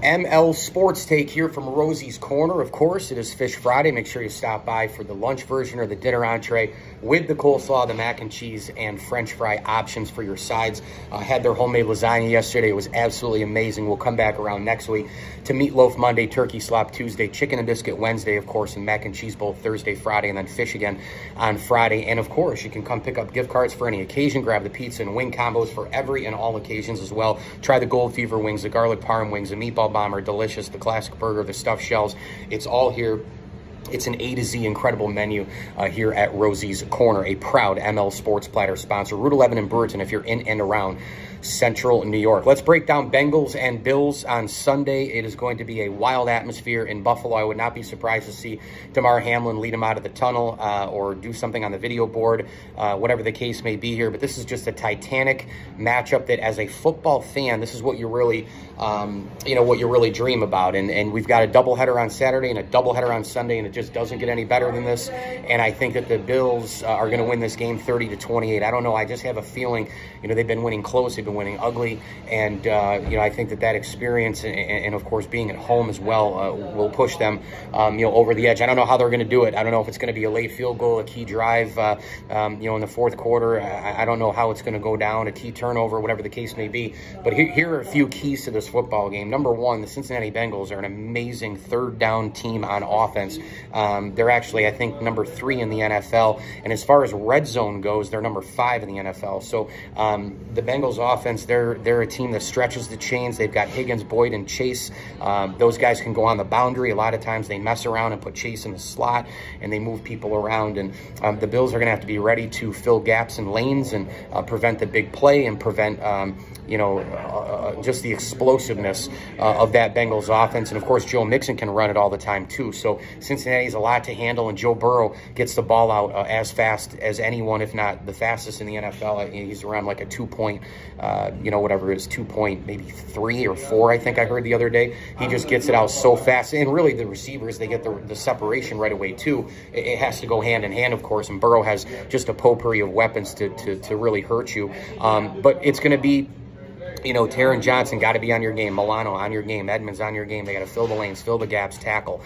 ML Sports Take here from Rosie's Corner. Of course, it is Fish Friday. Make sure you stop by for the lunch version or the dinner entree with the coleslaw, the mac and cheese, and French fry options for your sides. Had their homemade lasagna yesterday. It was absolutely amazing. We'll come back around next week to Meatloaf Monday, Turkey Slop Tuesday, Chicken and Biscuit Wednesday, of course, and mac and cheese both Thursday, Friday, and then fish again on Friday. And of course, you can come pick up gift cards for any occasion. Grab the pizza and wing combos for every and all occasions as well. Try the Gold Fever wings, the garlic parm wings, the meatball bomber, delicious, the classic burger, the stuffed shells. It's all here. It's an A to Z incredible menu here at Rosie's Corner, a proud ML Sports Platter sponsor. Route 11 in Brewerton if you're in and around Central New York. Let's break down Bengals and Bills on Sunday. It is going to be a wild atmosphere in Buffalo. I would not be surprised to see Damar Hamlin lead him out of the tunnel or do something on the video board, whatever the case may be here. But this is just a titanic matchup that, as a football fan, this is what you really, what you really dream about. And we've got a doubleheader on Saturday and a doubleheader on Sunday, and it just doesn't get any better than this. And I think that the Bills are going to win this game 30-28. I don't know. I just have a feeling, they've been winning close. They've been winning ugly, and I think that experience and of course being at home as well will push them over the edge. I don't know how they're going to do it. I don't know if it's going to be a late field goal, a key drive in the fourth quarter. I don't know how it's going to go down, a key turnover, whatever the case may be. But here are a few keys to this football game. Number one, the Cincinnati Bengals are an amazing third down team on offense. They're actually, I think, number 3 in the NFL, and as far as red zone goes, they're number 5 in the NFL. So the Bengals offense, they're a team that stretches the chains. They've got Higgins, Boyd, and Chase. Those guys can go on the boundary. A lot of times they mess around and put Chase in the slot, and they move people around. And the Bills are going to have to be ready to fill gaps in lanes and prevent the big play and prevent, just the explosiveness of that Bengals offense. And, of course, Joe Mixon can run it all the time, too. So Cincinnati's a lot to handle, and Joe Burrow gets the ball out as fast as anyone, if not the fastest in the NFL. He's around like a 2-point, whatever it is, 2-point, maybe 3 or 4, I think I heard the other day. He just gets it out so fast. And really the receivers, they get the separation right away too. It has to go hand in hand, of course, and Burrow has just a potpourri of weapons to really hurt you. But it's going to be, Taron Johnson got to be on your game. Milano on your game. Edmonds on your game. They got to fill the lanes, fill the gaps, tackle,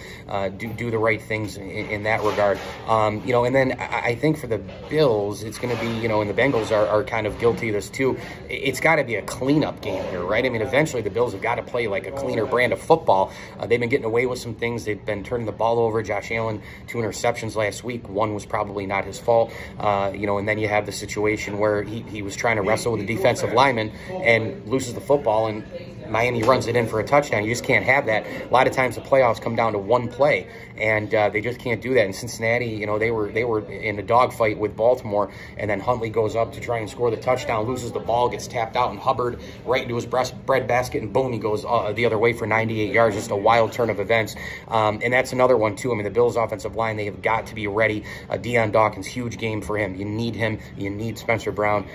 do the right things in that regard. And then I think for the Bills, it's going to be, and the Bengals are kind of guilty of this too. It's got to be a cleanup game here, right? I mean, eventually the Bills have got to play like a cleaner brand of football. They've been getting away with some things. They've been turning the ball over. Josh Allen, 2 interceptions last week. One was probably not his fault. And then you have the situation where he was trying to wrestle with a defensive lineman and loses the football, and Miami runs it in for a touchdown. You just can't have that. A lot of times the playoffs come down to one play, and they just can't do that. In Cincinnati, they were in a dogfight with Baltimore, and then Huntley goes up to try and score the touchdown, loses the ball, gets tapped out, and Hubbard right into his breadbasket, and boom, he goes the other way for 98 yards. Just a wild turn of events. And that's another one too. I mean, the Bills' offensive line, they have got to be ready. Deion Dawkins, huge game for him. You need him. You need Spencer Brown.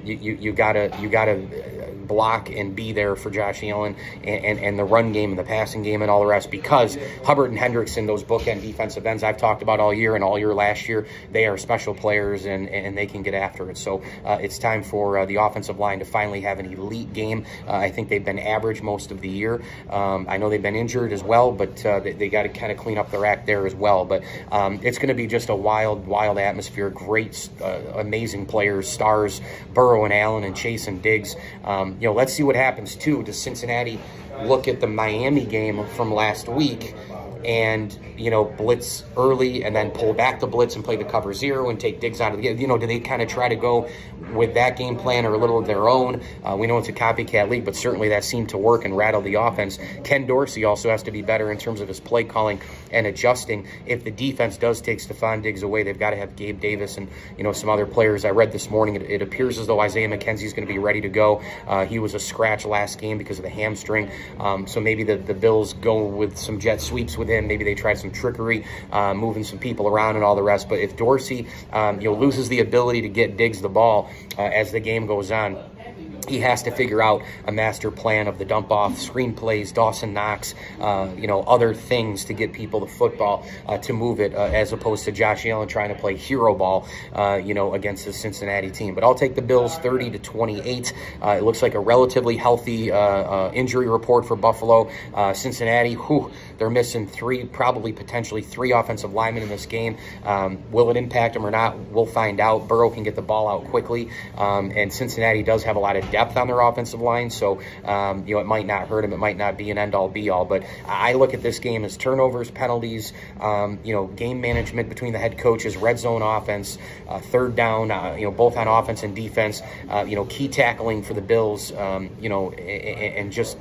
You gotta block and be there for Josh Allen and the run game and the passing game and all the rest, because Hubbard and Hendrickson, those bookend defensive ends I've talked about all year and all year last year, they are special players and they can get after it. So it's time for the offensive line to finally have an elite game. I think they've been average most of the year. I know they've been injured as well, but they got to kind of clean up their act there as well. But it's going to be just a wild atmosphere. Great, amazing players, stars, Burrow and Allen and Chase and Diggs. Let's see what happens too. Does Cincinnati look at the Miami game from last week and, blitz early and then pull back the blitz and play the cover 0 and take Diggs out of the game? Do they kind of try to go with that game plan or a little of their own? We know it's a copycat league, but certainly that seemed to work and rattle the offense. Ken Dorsey also has to be better in terms of his play calling and adjusting. If the defense does take Stephon Diggs away, they've got to have Gabe Davis and, some other players. I read this morning, it appears as though Isaiah McKenzie's going to be ready to go. He was a scratch last game because of the hamstring. So maybe the Bills go with some jet sweeps with him. Maybe they try some trickery, moving some people around and all the rest. But if Dorsey loses the ability to get Diggs the ball as the game goes on, he has to figure out a master plan of the dump off, screenplays, Dawson Knox, other things to get people the football, to move it, as opposed to Josh Allen trying to play hero ball, against the Cincinnati team. But I'll take the Bills 30-28. It looks like a relatively healthy injury report for Buffalo. Cincinnati, they're missing potentially three offensive linemen in this game. Will it impact them or not? We'll find out. Burrow can get the ball out quickly, and Cincinnati does have a lot of depth on their offensive line, so it might not hurt them. It might not be an end-all be-all, but I look at this game as turnovers, penalties, game management between the head coaches, red zone offense, third down, both on offense and defense, key tackling for the Bills, and just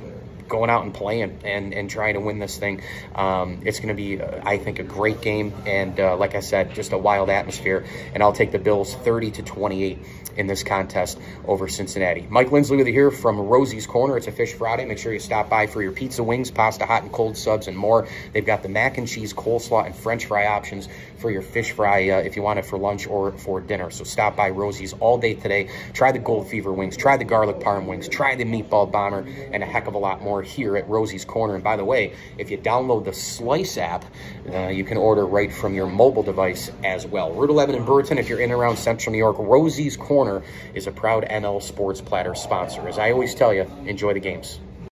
going out and playing and trying to win this thing. It's going to be, I think, a great game, and like I said, just a wild atmosphere, and I'll take the Bills 30-28 in this contest over Cincinnati. Mike Lindsley with you here from Rosie's Corner. It's a Fish Friday. Make sure you stop by for your pizza, wings, pasta, hot and cold subs, and more. They've got the mac and cheese, coleslaw, and french fry options for your fish fry if you want it for lunch or for dinner. So stop by Rosie's all day today. Try the Gold Fever wings, try the garlic parm wings, try the meatball bomber, and a heck of a lot more here at Rosie's Corner. And by the way, if you download the Slice app, you can order right from your mobile device as well. Route 11 in Brewerton, if you're in and around Central New York, Rosie's Corner is a proud NL Sports Platter sponsor. As I always tell you, enjoy the games.